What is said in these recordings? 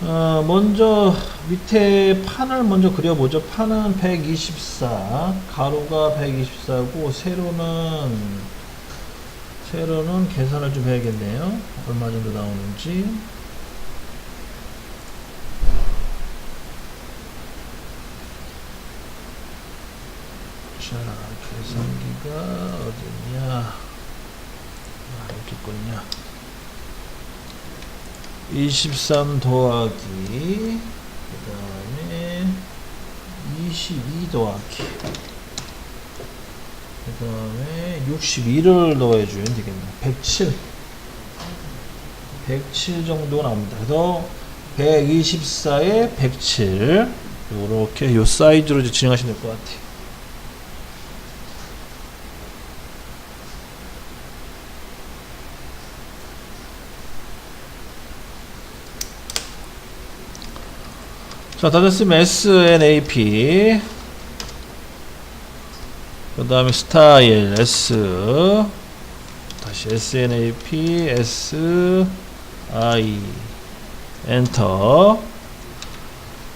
먼저 밑에 판을 먼저 그려보죠. 판은 124, 가로가 124고 세로는 계산을 좀 해야겠네요. 얼마 정도 나오는지. 자, 계산기가 어디냐? 여기 있군요. 23 더하기 그 다음에 22 더하기 그 다음에 62를 넣어주면 되겠네요. 107 정도 나옵니다. 그래서 124에 107 이렇게 요 사이즈로 진행하시면 될 것 같아요. 자, 다 됐으면 SNAP 그 다음에 스타일 S 다시 SNAP SI 엔터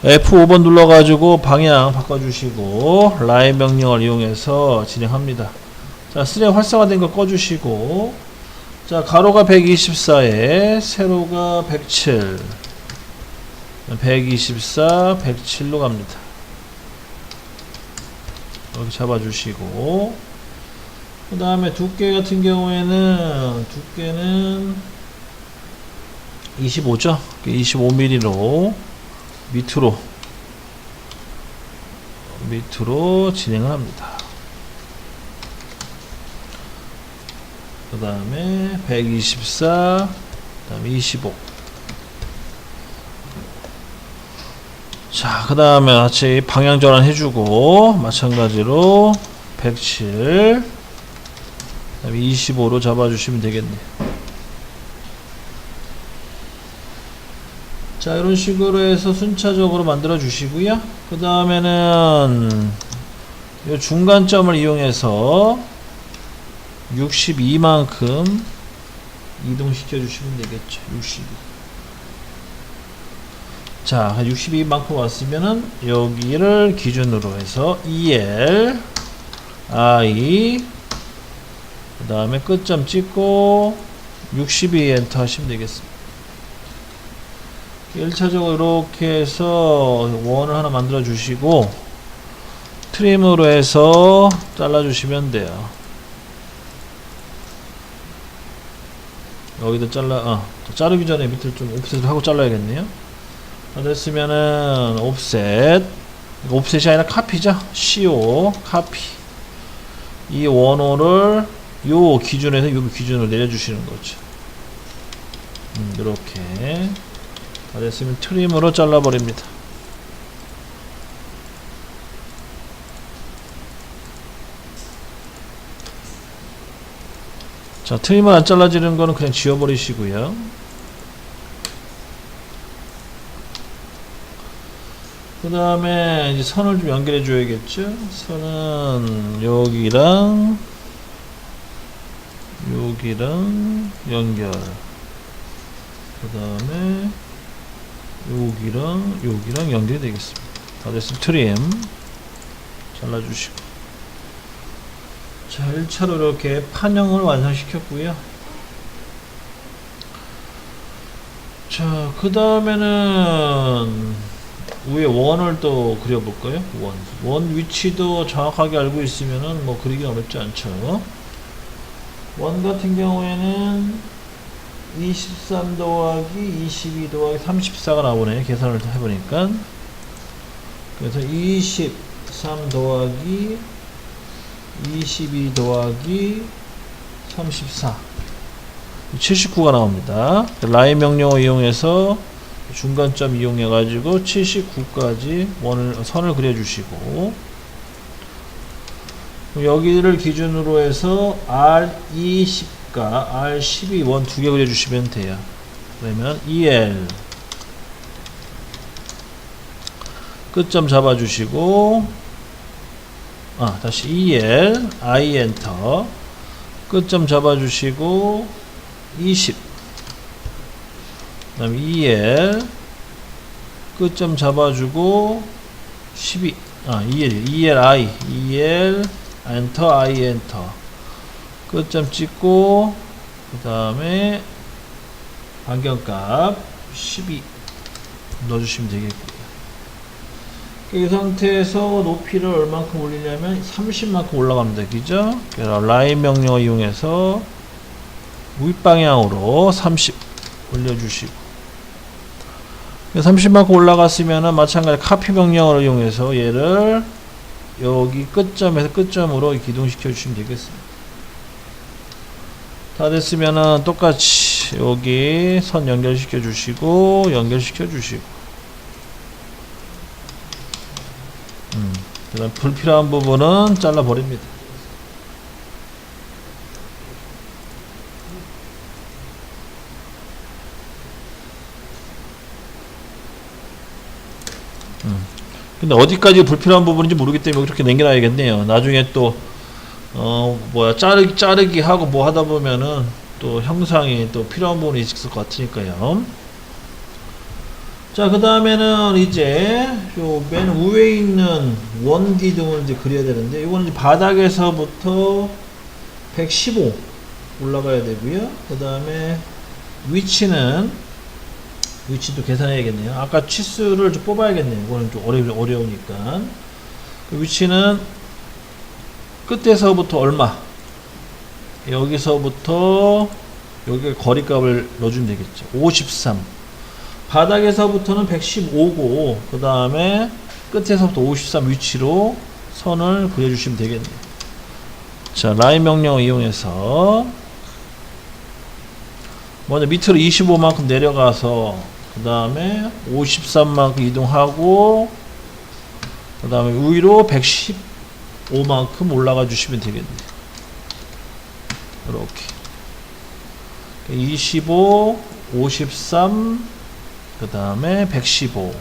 F5번 눌러가지고 방향 바꿔주시고 라인 명령을 이용해서 진행합니다. 자, 스냅 활성화된 거 꺼주시고 자, 가로가 124에 세로가 107 124, 107로 갑니다. 이렇게 잡아주시고 그 다음에 두께 같은 경우에는 두께는 25죠. 25mm로 밑으로 진행을 합니다. 그 다음에 124, 그 다음에 25. 자, 그 다음에 같이 방향 전환 해주고 마찬가지로 107 그 다음에 25로 잡아주시면 되겠네요. 자, 이런 식으로 해서 순차적으로 만들어 주시고요. 그 다음에는 이 중간점을 이용해서 62만큼 이동시켜 주시면 되겠죠. 62. 자, 62만큼 왔으면은 여기를 기준으로 해서 EL I 그 다음에 끝점 찍고 62 엔터 하시면 되겠습니다. 1차적으로 이렇게 해서 원을 하나 만들어 주시고 트림으로 해서 잘라 주시면 돼요. 여기도 자르기 전에 밑을 좀 옵셋을 하고 잘라야겠네요. 다 됐으면은 옵셋이 아니라 카피죠. CO 카피 이 원호를 요 기준에서 요 기준으로 내려주시는 거죠. 이렇게 다 됐으면 트림으로 잘라 버립니다. 자, 트림을 안 잘라지는 거는 그냥 지워 버리시고요. 그 다음에 이제 선을 좀 연결해 줘야겠죠. 선은 여기랑 연결. 그 다음에 여기랑 연결이 되겠습니다. 다 됐으면 트림 잘라주시고. 자, 1차로 이렇게 판형을 완성시켰고요. 자, 그 다음에는 위에 원을 또 그려볼까요? 원 위치도 정확하게 알고 있으면은 뭐 그리기 어렵지 않죠. 원 같은 경우에는 23 더하기 22 더하기 34가 나오네요. 계산을 해보니까. 그래서 23 더하기 22 더하기 34 79가 나옵니다. 라인 명령어 이용해서 중간점 이용해 가지고 79까지 선을 그려 주시고 여기를 기준으로 해서 R20과 R12 원 두 개 그려 주시면 돼요. 그러면 EL 끝점 잡아 주시고 다시 EL I 엔터 끝점 잡아 주시고 20 그 다음에 EL 끝점 잡아주고 12 EL 엔터 I 엔터 끝점 찍고 그 다음에 반경값 12 넣어주시면 되겠고요. 이 상태에서 높이를 얼만큼 올리냐면 30만큼 올라가면 되겠죠. 그래서 라인 명령을 이용해서 윗방향으로 30 올려주시고 30만큼 올라갔으면 마찬가지 카피 명령을 이용해서 얘를 여기 끝점에서 끝점으로 기동시켜 주시면 되겠습니다. 다 됐으면은 똑같이 여기 선 연결시켜 주시고 연결시켜 주시고 그다음 불필요한 부분은 잘라 버립니다. 근데 어디까지 불필요한 부분인지 모르기 때문에 이렇게 남겨놔야겠네요. 나중에 또 자르기 하고 뭐 하다 보면은 또 형상이 또 필요한 부분이 있을 것 같으니까요. 자, 그 다음에는 이제 요 맨 위에 있는 원 기둥을 이제 그려야 되는데, 이거는 이제 바닥에서부터 115 올라가야 되고요. 그 다음에 위치도 계산해야겠네요. 아까 치수를 좀 뽑아야겠네요. 이거는 좀 어려우니까. 그 위치는 끝에서부터 얼마? 여기서부터 여기 거리값을 넣어주면 되겠죠. 53. 바닥에서부터는 115고, 그 다음에 끝에서부터 53 위치로 선을 그려주시면 되겠네요. 자, 라인 명령을 이용해서 먼저 밑으로 25만큼 내려가서 그 다음에 53만큼 이동하고 그 다음에 위로 115만큼 올라가 주시면 되겠네요. 이렇게 25, 53, 그 다음에 115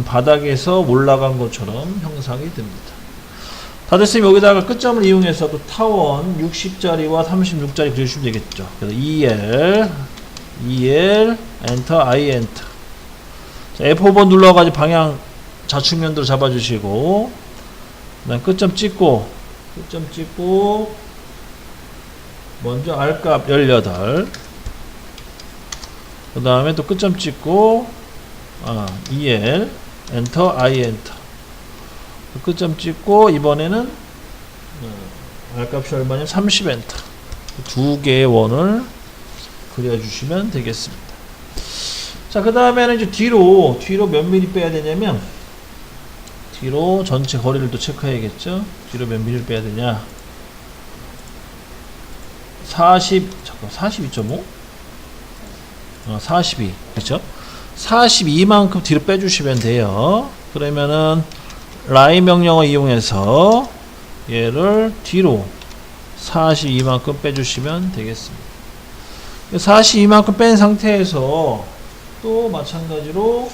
바닥에서 올라간 것처럼 형상이 됩니다. 다 됐으면 여기다가 끝점을 이용해서 또 타원 60짜리와 36짜리 그려주시면 되겠죠. 그래서 EL 엔터 I 엔터. F5번 눌러가지고 방향 좌측면도로 잡아주시고 그다음 끝점 찍고 먼저 R값 18, 그 다음에 또 끝점 찍고 EL 엔터 I 엔터 끝점 찍고 이번에는 R값이 얼마냐면 30 엔터 두 개의 원을 그려주시면 되겠습니다. 자, 그 다음에는 이제 뒤로 몇 미리 빼야 되냐면 뒤로 전체 거리를 또 체크해야겠죠. 뒤로 몇 미리를 빼야 되냐? 42.5? 42. 그렇죠? 42만큼 뒤로 빼주시면 돼요. 그러면은 라인 명령을 이용해서 얘를 뒤로 42만큼 빼주시면 되겠습니다. 42만큼 뺀 상태에서 또 마찬가지로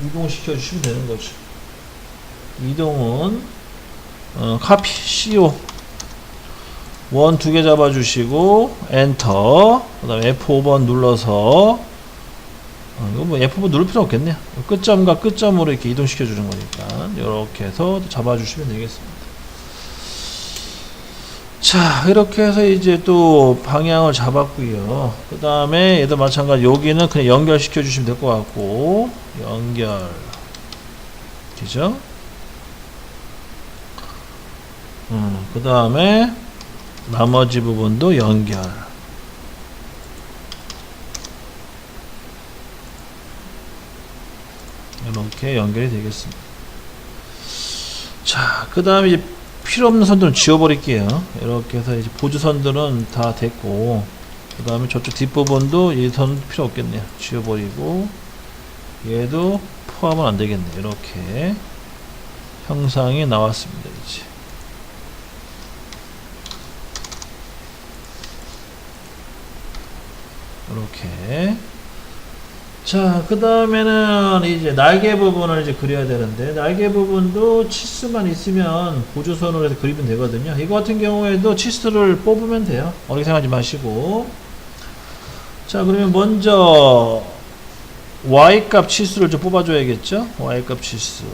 이동시켜 주시면 되는 거죠. 이동은 카피 CO 원 두 개 잡아주시고 엔터, 그 다음에 F5번 눌러서 이거 뭐 F5번 누를 필요 없겠네요. 끝점과 끝점으로 이렇게 이동시켜 주는 거니까 이렇게 해서 잡아주시면 되겠습니다. 자, 이렇게 해서 이제 또 방향을 잡았고요. 그 다음에 얘도 마찬가지 여기는 그냥 연결시켜 주시면 될 것 같고 연결 그죠? 그 다음에 나머지 부분도 연결. 이렇게 연결이 되겠습니다. 자, 그 다음에 이제 필요 없는 선들은 지워버릴게요. 이렇게 해서 이제 보조선들은 다 됐고, 그 다음에 저쪽 뒷부분도 이 선 필요 없겠네요. 지워버리고, 얘도 포함은 안 되겠네요. 이렇게 형상이 나왔습니다. 이제. 이렇게. 자, 그 다음에는 이제 날개 부분을 이제 그려야 되는데, 날개 부분도 치수만 있으면 보조선으로 해서 그리면 되거든요. 이거 같은 경우에도 치수를 뽑으면 돼요. 어렵게 생각하지 마시고. 자, 그러면 먼저 y값 치수를 좀 뽑아줘야겠죠. y값 치수.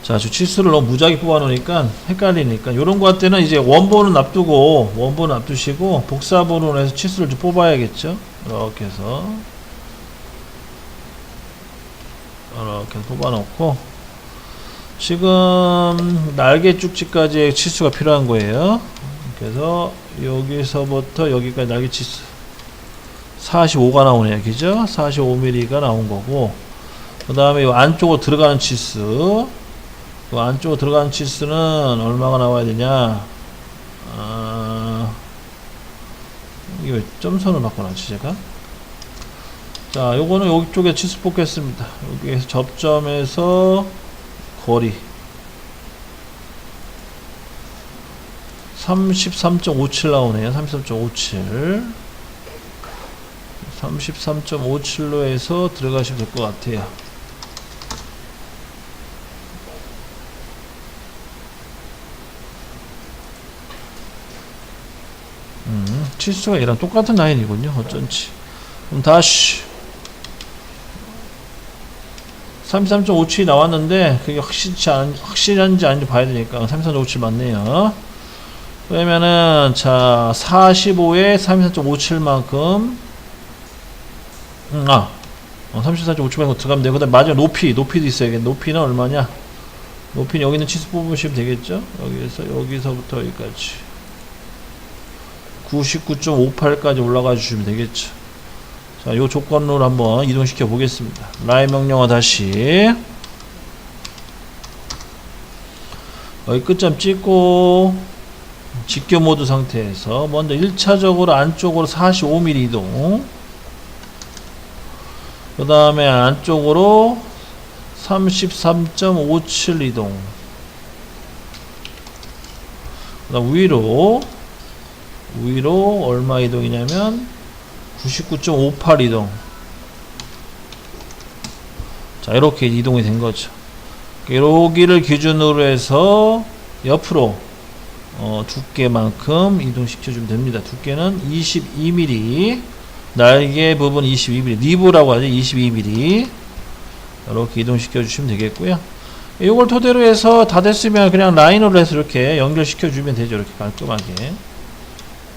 자, 저 치수를 너무 무작위 뽑아놓으니까 헷갈리니까 요런 거 할 때는 이제 원본은 놔두고 원본은 놔두시고 복사본으로 해서 치수를 좀 뽑아야겠죠. 이렇게 해서 뽑아놓고 지금 날개 쭉지까지의 치수가 필요한 거예요. 그래서 여기서부터 여기까지 날개 치수 45가 나오네요. 그죠? 45mm가 나온 거고, 그 다음에 이 안쪽으로 들어가는 치수, 그 안쪽으로 들어가는 치수는 얼마가 나와야 되냐? 이게 왜 점선을 바꿔놨지 제가? 자, 요거는 여기 쪽에 치수 뽑겠습니다. 여기에서 접점에서 거리 33.57 나오네요. 33.57 33.57로 해서 들어가시면 될 것 같아요. 치수가 얘랑 똑같은 라인이군요. 어쩐지. 그럼 다시 33.57이 나왔는데 그게 확실한지 아닌지 봐야 되니까 33.57 맞네요. 그러면은 자 45에 33.57만큼 34.57만큼 들어가면 되고, 그 다음에 마지막 높이도 있어야겠네. 높이는 얼마냐? 높이는 여기 있는 치수 뽑으시면 되겠죠. 여기서부터 여기까지 99.58까지 올라가 주시면 되겠죠. 자, 요 조건으로 한번 이동시켜 보겠습니다. 라인 명령어 다시 여기 끝점 찍고 직교 모드 상태에서 먼저 1차적으로 안쪽으로 45mm 이동, 그 다음에 안쪽으로 33.57 이동, 그 다음 위로 얼마 이동이냐면 99.58 이동. 자, 이렇게 이동이 된 거죠. 여기를 기준으로 해서 옆으로 두께만큼 이동시켜주면 됩니다. 두께는 22mm, 날개 부분 22mm, 니브라고 하죠. 22mm 이렇게 이동시켜 주시면 되겠고요. 이걸 토대로 해서 다 됐으면 그냥 라인으로 해서 이렇게 연결시켜 주면 되죠. 이렇게 깔끔하게.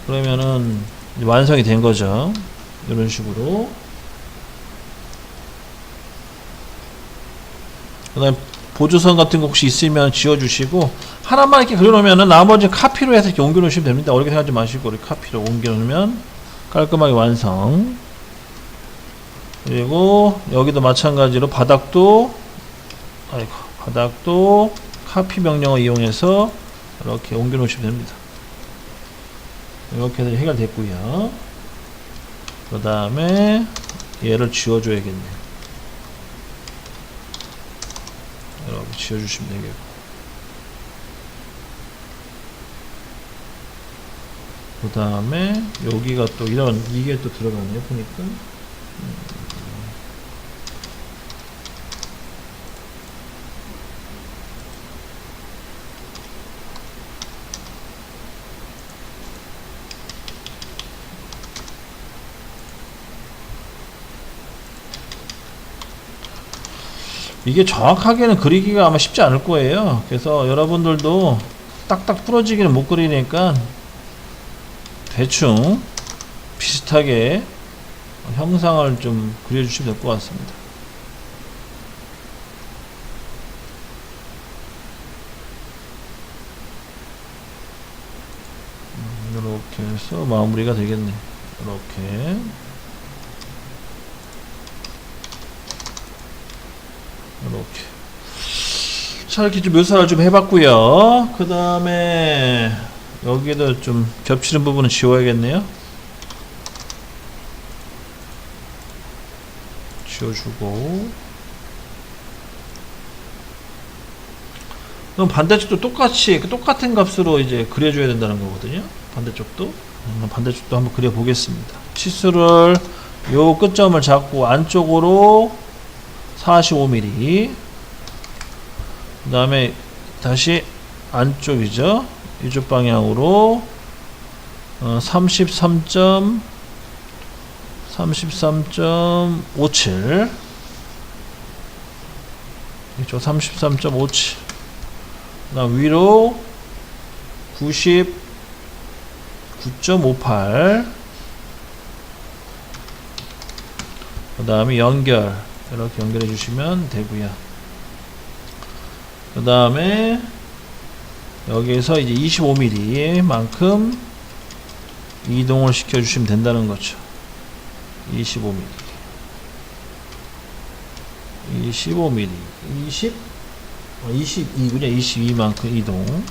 그러면은 완성이 된 거죠. 이런 식으로. 그 다음에 보조선 같은 거 혹시 있으면 지워주시고, 하나만 이렇게 그려놓으면은 나머지 카피로 해서 이렇게 옮겨놓으시면 됩니다. 어렵게 생각하지 마시고 이렇게 카피로 옮겨놓으면 깔끔하게 완성. 그리고 여기도 마찬가지로 바닥도 카피 명령어 이용해서 이렇게 옮겨놓으시면 됩니다. 이렇게 해서 해결됐고요. 그 다음에 얘를 지워줘야겠네요. 이렇게 지워주시면 되겠고, 그 다음에 여기가 또 이게 또 들어가네요. 보니까 이게 정확하게는 그리기가 아마 쉽지 않을 거예요. 그래서 여러분들도 딱딱 부러지기는 못 그리니까 대충 비슷하게 형상을 좀 그려주시면 될 것 같습니다. 이렇게 해서 마무리가 되겠네. 이렇게. 자, 이렇게 좀 묘사를 좀 해봤고요. 그 다음에 여기도 좀 겹치는 부분은 지워야겠네요. 지워주고, 그럼 반대쪽도 똑같은 값으로 이제 그려줘야 된다는 거거든요. 반대쪽도 한번 그려보겠습니다. 치수를 요 끝점을 잡고 안쪽으로 45mm, 그 다음에 다시 안쪽이죠. 이쪽 방향으로 33.57 33.57 이쪽 33.57 그 다음 위로 99.58 그 다음에 연결 이렇게 연결해 주시면 되고요. 그 다음에 여기에서 이제 25mm 만큼 이동을 시켜 주시면 된다는 거죠. 25mm 22군요. 22만큼 이동.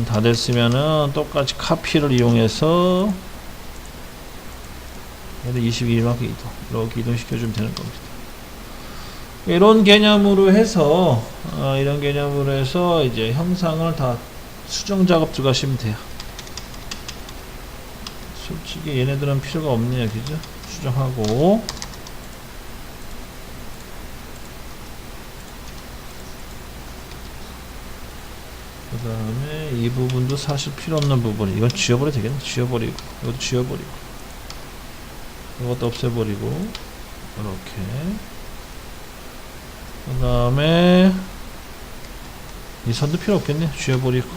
다 됐으면은 똑같이 카피를 이용해서 22만큼 이동. 이렇게 이동시켜 주면 되는 겁니다. 이런 개념으로 해서 이제 형상을 다 수정 작업 들어가시면 돼요. 솔직히 얘네들은 필요가 없네요. 그죠? 수정하고 그 다음에 이 부분도 사실 필요 없는 부분이 이건 지워버려도 되겠네. 지워버리고 이것도 지워버리고 이것도 없애버리고 이렇게 그 다음에 이 선도 필요 없겠네. 지워버리고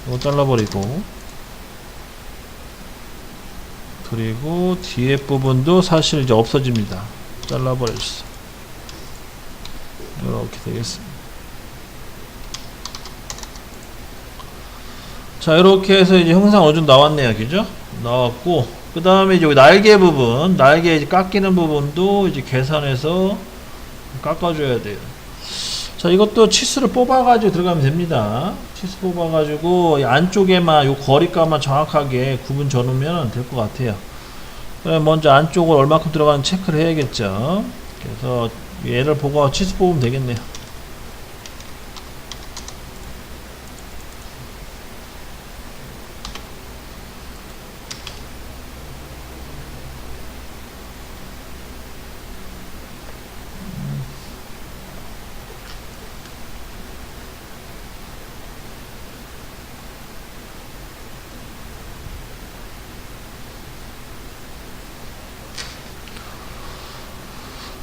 이거 잘라버리고 그리고 뒤에 부분도 사실 이제 없어집니다. 잘라버렸어. 이렇게 되겠습니다. 자, 이렇게 해서 이제 형상 어느 정도 나왔네요. 그죠? 나왔고, 그 다음에 이제 날개 부분, 날개 이제 깎이는 부분도 이제 계산해서 깎아줘야 돼요. 자, 이것도 치수를 뽑아가지고 들어가면 됩니다. 치수 뽑아가지고 이 안쪽에만 요 거리값만 정확하게 구분 져놓으면 될 것 같아요. 먼저 안쪽으로 얼마큼 들어가는지 체크를 해야겠죠. 그래서 얘를 보고 치수 뽑으면 되겠네요.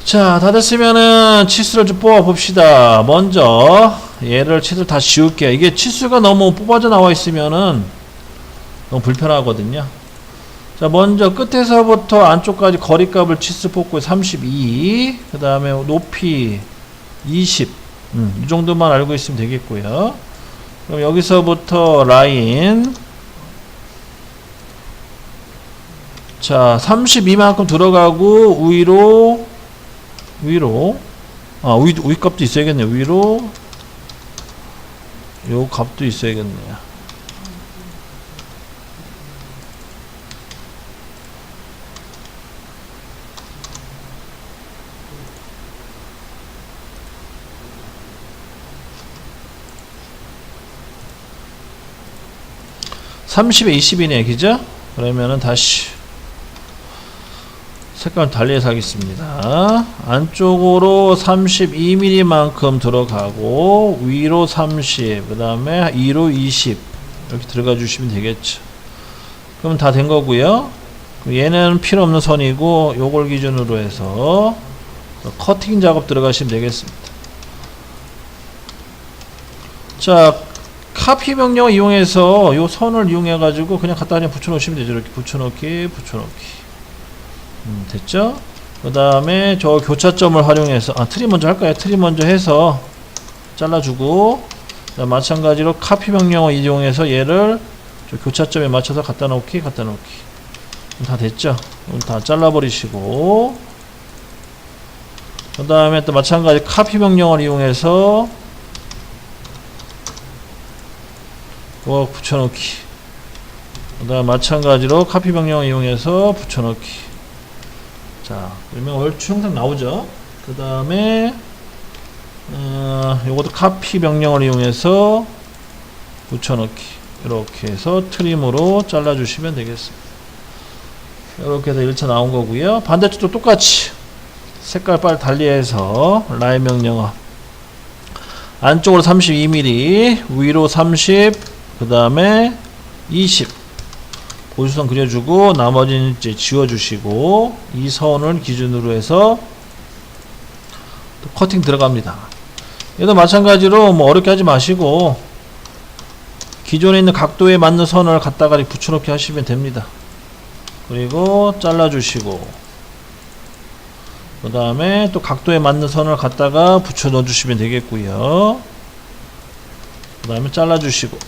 자, 다 됐으면은 치수를 좀 뽑아 봅시다. 먼저 얘를 치수를 다 지울게요. 이게 치수가 너무 뽑아져 나와 있으면은 너무 불편하거든요. 자, 먼저 끝에서부터 안쪽까지 거리값을 치수 뽑고 32, 그 다음에 높이 20, 이 정도만 알고 있으면 되겠고요. 그럼 여기서부터 라인, 자, 32만큼 들어가고 위로 위 값도 있어야겠네요. 위로 요 값도 있어야겠네요. (30에 20이네) 그죠? 그러면은 다시 색깔 달리해서 하겠습니다. 안쪽으로 32mm만큼 들어가고 위로 30, 그 다음에 2로 20 이렇게 들어가 주시면 되겠죠. 그러면 다 된 거고요. 얘는 필요 없는 선이고 요걸 기준으로 해서 커팅 작업 들어가시면 되겠습니다. 자, 카피 명령을 이용해서 요 선을 이용해 가지고 그냥 갖다 그냥 붙여 놓으시면 되죠. 이렇게 붙여놓기 됐죠? 그 다음에 저 교차점을 활용해서 트리 먼저 할까요? 트리 먼저 해서 잘라주고 마찬가지로 카피 명령을 이용해서 얘를 저 교차점에 맞춰서 갖다 놓기 다 됐죠? 그럼 다 잘라버리시고 그 다음에 또 마찬가지 카피 명령을 이용해서 붙여놓기 그 다음 마찬가지로 카피 명령을 이용해서 붙여놓기. 자, 그러면 얼추 형상 나오죠. 그 다음에 요것도 카피 명령을 이용해서 붙여넣기 이렇게 해서 트림으로 잘라주시면 되겠습니다. 이렇게 해서 1차 나온 거고요. 반대쪽도 똑같이 색깔 빨리 달리해서 라인 명령어 안쪽으로 32mm 위로 30 그 다음에 20 보조선 그려주고 나머지는 이제 지워주시고 이 선을 기준으로 해서 또 커팅 들어갑니다. 얘도 마찬가지로 뭐 어렵게 하지 마시고 기존에 있는 각도에 맞는 선을 갖다가 붙여놓기 하시면 됩니다. 그리고 잘라주시고 그 다음에 또 각도에 맞는 선을 갖다가 붙여 넣어주시면 되겠고요. 그 다음에 잘라주시고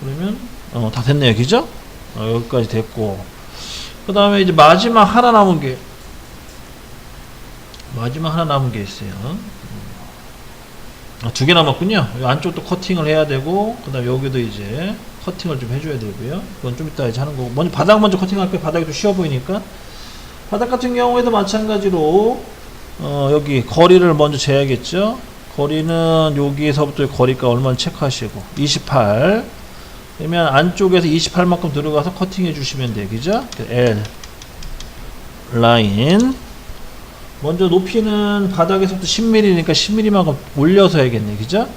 그러면 다 됐네요. 그죠? 여기까지 됐고 그 다음에 이제 마지막 하나 남은 게 있어요. 두 개 남았군요. 이 안쪽도 커팅을 해야 되고 그 다음에 여기도 이제 커팅을 좀 해줘야 되고요. 그건 좀 이따 이제 하는 거고 먼저 바닥 먼저 커팅할게요. 바닥이 좀 쉬워 보이니까 바닥 같은 경우에도 마찬가지로 여기 거리를 먼저 재야겠죠. 거리는 여기서부터 거리가 얼마나 체크하시고 28 그러면 안쪽에서 28만큼 들어가서 커팅해 주시면 돼요. 그죠? L 라인 먼저 높이는 바닥에서부터 10mm니까 10mm만큼 올려서 해야겠네. 그죠?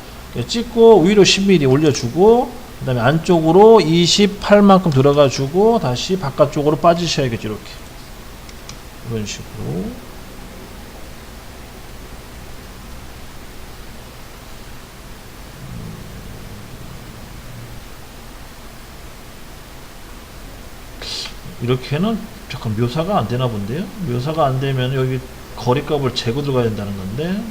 찍고 위로 10mm 올려주고 그 다음에 안쪽으로 28만큼 들어가 주고 다시 바깥쪽으로 빠지셔야겠죠. 이렇게 이런 식으로 이렇게는 잠깐 묘사가 안 되나 본데요. 묘사가 안 되면 여기 거리값을 재고 들어가야 된다는 건데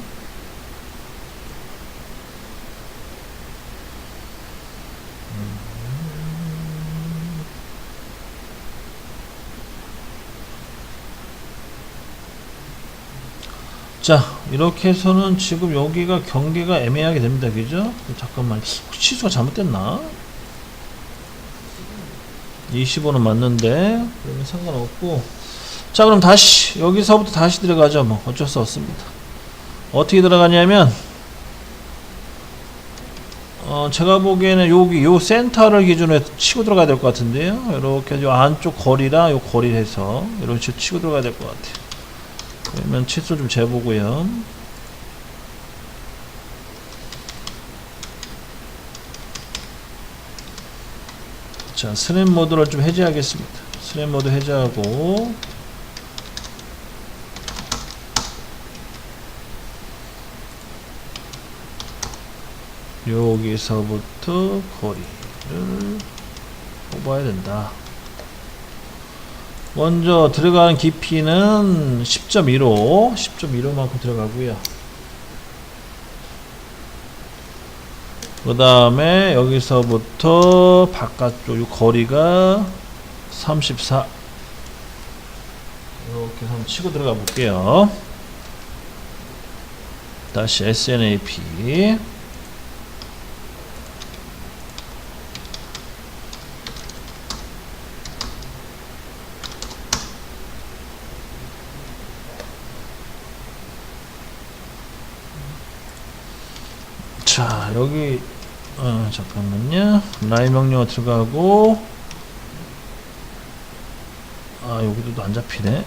자 이렇게 해서는 지금 여기가 경계가 애매하게 됩니다. 그죠? 잠깐만 치수가 잘못됐나? 25는 맞는데 그러면 상관없고 자 그럼 다시 여기서부터 다시 들어가죠. 뭐 어쩔 수 없습니다. 어떻게 들어가냐면 제가 보기에는 여기 요 센터를 기준으로 치고 들어가야 될 것 같은데요. 이렇게 요 안쪽 거리랑 요 거리를 해서 이런 식으로 치고 들어가야 될 것 같아요. 그러면 치수 좀 재보고요. 자 스냅 모드를 좀 해제하겠습니다. 스냅 모드 해제하고 여기서부터 거리를 뽑아야 된다. 먼저 들어가는 깊이는 10.15만큼 들어가고요. 그 다음에 여기서부터 바깥쪽 이 거리가 34 이렇게 한번 치고 들어가 볼게요. 다시 SNAP 자 여기 잠깐만요. 라인 명령어 들어가고 여기도 안 잡히네.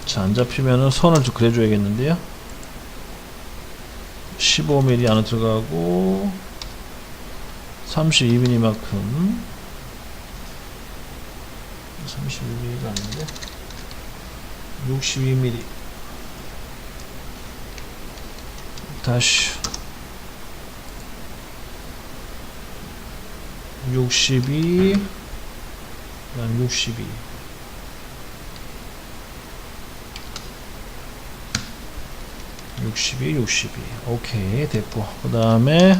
자 안 잡히면은 선을 좀 그려줘야겠는데요. 15mm 안에 들어가고 32mm만큼 32mm가 아닌데 62mm 다시 62 그다음 62 오케이 됐고 그 다음에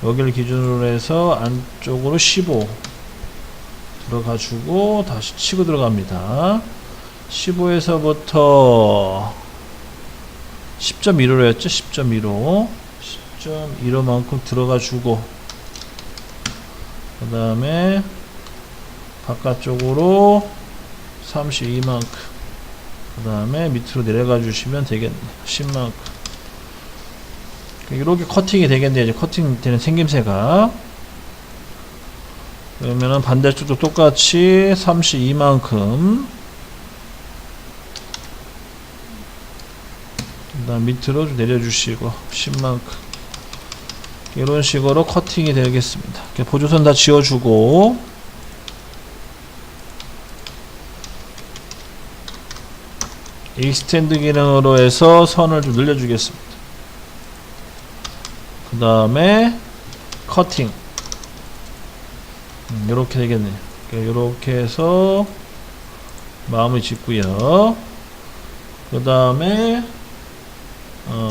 여기를 기준으로 해서 안쪽으로 15 들어가주고 다시 치고 들어갑니다. 15에서부터 10.15로 했죠. 10.15만큼 들어가주고 그 다음에 바깥쪽으로 32만큼 그 다음에 밑으로 내려가 주시면 되겠네요. 10만큼 이렇게 커팅이 되겠네요. 이제 커팅 되는 생김새가 그러면은 반대쪽도 똑같이 32만큼 그 다음 밑으로 좀 내려주시고 10만큼 이런 식으로 커팅이 되겠습니다. 보조선 다 지워주고 익스텐드 기능으로 해서 선을 좀 늘려주겠습니다. 그 다음에 커팅 이렇게 되겠네요. 이렇게 해서 마무리 짓고요. 그 다음에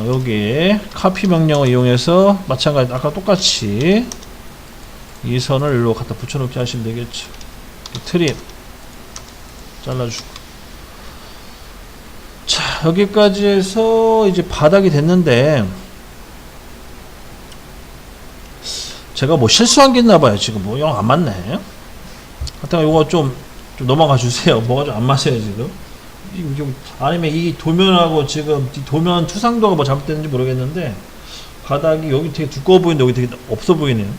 여기에 카피 명령을 이용해서 마찬가지 아까 똑같이 이 선을 일로 갖다 붙여놓게 하시면 되겠죠. 트림 잘라주고, 자 여기까지 해서 이제 바닥이 됐는데 제가 뭐 실수한 게 있나봐요. 지금 뭐 영 안 맞네. 하여튼 이거 좀 넘어가 주세요. 뭐가 좀 안 맞아요 지금. 아니면 이 도면하고 지금 이 도면 투상도가 뭐 잘못됐는지 모르겠는데 바닥이 여기 되게 두꺼워 보이는데 여기 되게 없어 보이네요.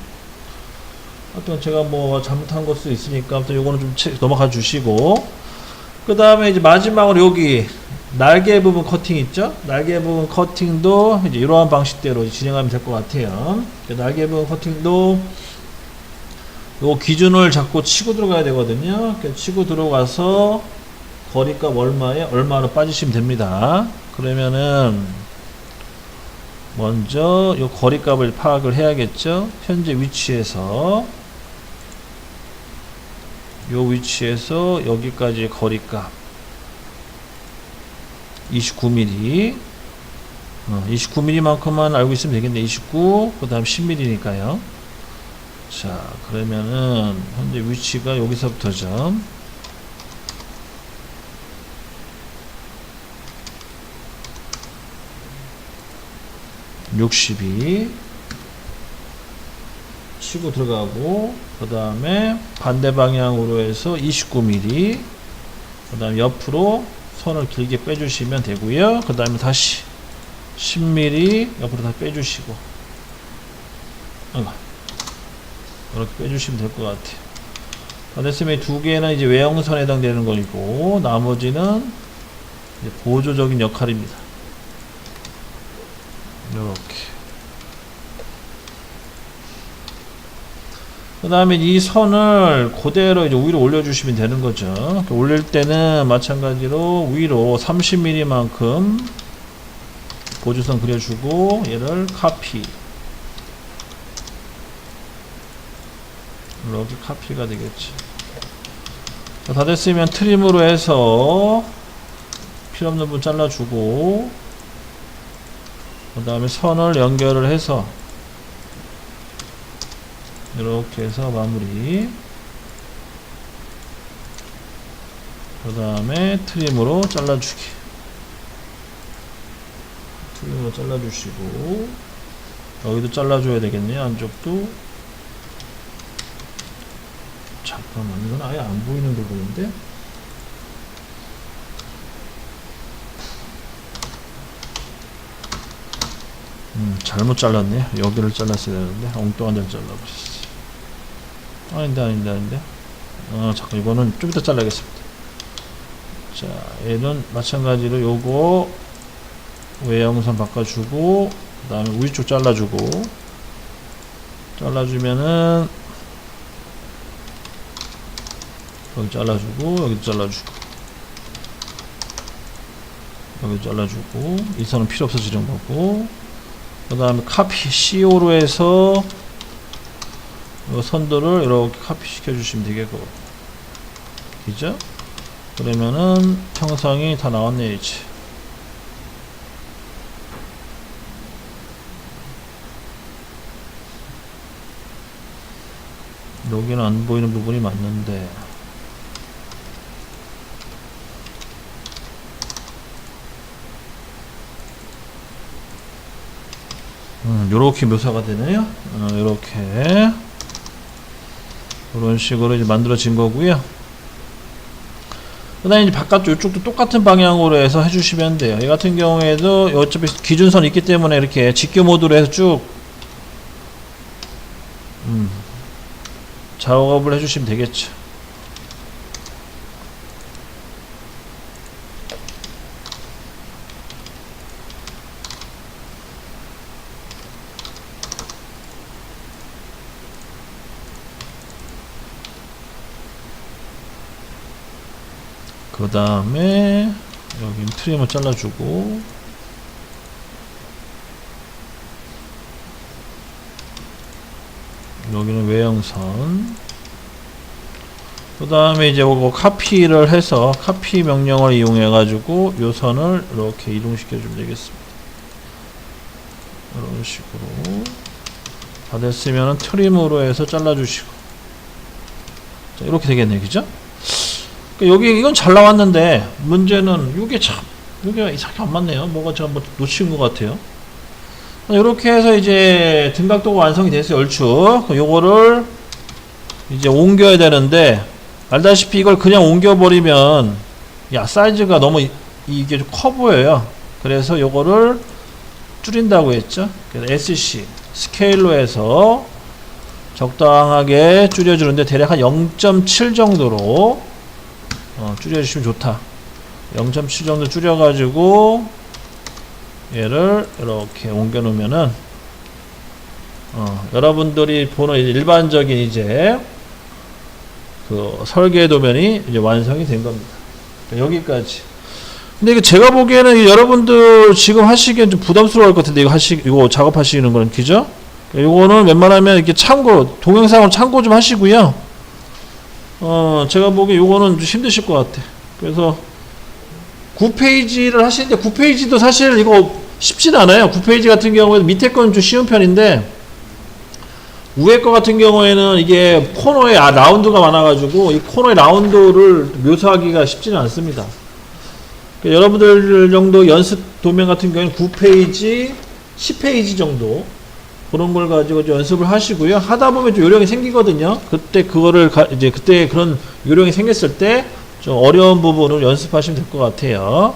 하여튼 제가 뭐 잘못한 걸 수도 있으니까 아무튼 요거는 좀 넘어가 주시고, 그 다음에 이제 마지막으로 여기 날개 부분 커팅 있죠? 날개 부분 커팅도 이제 이러한 방식대로 진행하면 될 것 같아요. 날개 부분 커팅도 요 기준을 잡고 치고 들어가야 되거든요. 치고 들어가서 거리값 얼마로 빠지시면 됩니다. 그러면은 먼저 요 거리값을 파악을 해야겠죠. 현재 위치에서 요 위치에서 여기까지 거리값 29mm 29mm만큼만 알고 있으면 되겠네. 29, 그 다음 10mm니까요. 자 그러면은 현재 위치가 여기서부터죠. 62 치고 들어가고, 그 다음에 반대 방향으로 해서 29mm, 그 다음에 옆으로 선을 길게 빼주시면 되고요. 그 다음에 다시 10mm 옆으로 다 빼주시고 이렇게 빼주시면 될 것 같아요. 다 됐으면 두 개는 이제 외형선에 해당되는 거이고 나머지는 이제 보조적인 역할입니다. 이렇게. 그 다음에 이 선을 그대로 이제 위로 올려주시면 되는 거죠. 올릴 때는 마찬가지로 위로 30mm만큼 보조선 그려주고 얘를 카피. 이렇게 카피가 되겠죠. 다 됐으면 트림으로 해서 필요 없는 부분 잘라주고, 그 다음에 선을 연결을 해서 이렇게 해서 마무리. 그 다음에 트림으로 잘라주기. 트림으로 잘라주시고, 여기도 잘라줘야 되겠네요. 안쪽도. 잠깐만, 이건 아예 안 보이는 부분인데. 잘못 잘랐네. 여기를 잘랐어야 되는데 엉뚱한 데를 잘라버렸어. 아닌데. 잠깐 이거는 좀 이따 잘라야겠습니다. 자, 얘는 마찬가지로 요거 외형선 바꿔주고, 그 다음에 위쪽 잘라주고, 잘라주면은 여기 잘라주고, 여기도 잘라주고, 여기 잘라주고, 이 선은 필요 없어지는 거고, 그 다음에 카피 CO로 해서 이 선들을 이렇게 카피 시켜주시면 되겠고, 그죠? 그러면은 형상이 다 나왔네요. 이제 여기는 안 보이는 부분이 맞는데 요렇게 묘사가 되네요. 요렇게 이런 식으로 이제 만들어진 거고요. 그 다음에 이제 바깥쪽 이쪽도 똑같은 방향으로 해서 해주시면 돼요. 이 같은 경우에도 어차피 기준선 있기 때문에 이렇게 직교 모드로 해서 쭉 작업을 해주시면 되겠죠. 그 다음에 여기 트림을 잘라주고, 여기는 외형선, 그 다음에 이제 이거 카피를 해서 카피 명령을 이용해 가지고 요 선을 이렇게 이동시켜 주면 되겠습니다. 이런 식으로 다 됐으면 트림으로 해서 잘라 주시고, 자, 이렇게 되겠네요. 그죠? 그러니까 여기 이건 잘 나왔는데 문제는 이게 참 이게 이상하게 안 맞네요. 뭐가 제가 뭐 놓친 것 같아요. 이렇게 해서 이제 등각도가 완성이 됐어요. 얼추 요거를 이제 옮겨야 되는데, 알다시피 이걸 그냥 옮겨버리면 야 사이즈가 너무 이게 좀 커 보여요. 그래서 요거를 줄인다고 했죠. 그래서 SC 스케일로 해서 적당하게 줄여주는데 대략 한 0.7 정도로 줄여주시면 좋다. 0.7 정도 줄여가지고 얘를 이렇게 옮겨 놓으면은 여러분들이 보는 일반적인 이제 그 설계 도면이 이제 완성이 된 겁니다. 여기까지. 근데 이거 제가 보기에는 여러분들 지금 하시기엔 좀 부담스러울 것 같은데, 이거 작업하시는 거는, 그죠? 요거는 웬만하면 이렇게 참고, 동영상으로 참고 좀 하시고요. 제가 보기에 요거는 좀 힘드실 것 같아. 그래서 9페이지를 하시는데, 9페이지도 사실 이거 쉽진 않아요. 9페이지 같은 경우에는 밑에 건 좀 쉬운 편인데, 위에 거 같은 경우에는 이게 코너에 라운드가 많아가지고 이 코너의 라운드를 묘사하기가 쉽지는 않습니다. 그러니까 여러분들 정도 연습 도면 같은 경우에는 9페이지, 10페이지 정도 그런 걸 가지고 좀 연습을 하시고요. 하다 보면 좀 요령이 생기거든요. 그때 그거를 이제 그때 그런 요령이 생겼을 때 좀 어려운 부분을 연습하시면 될 것 같아요.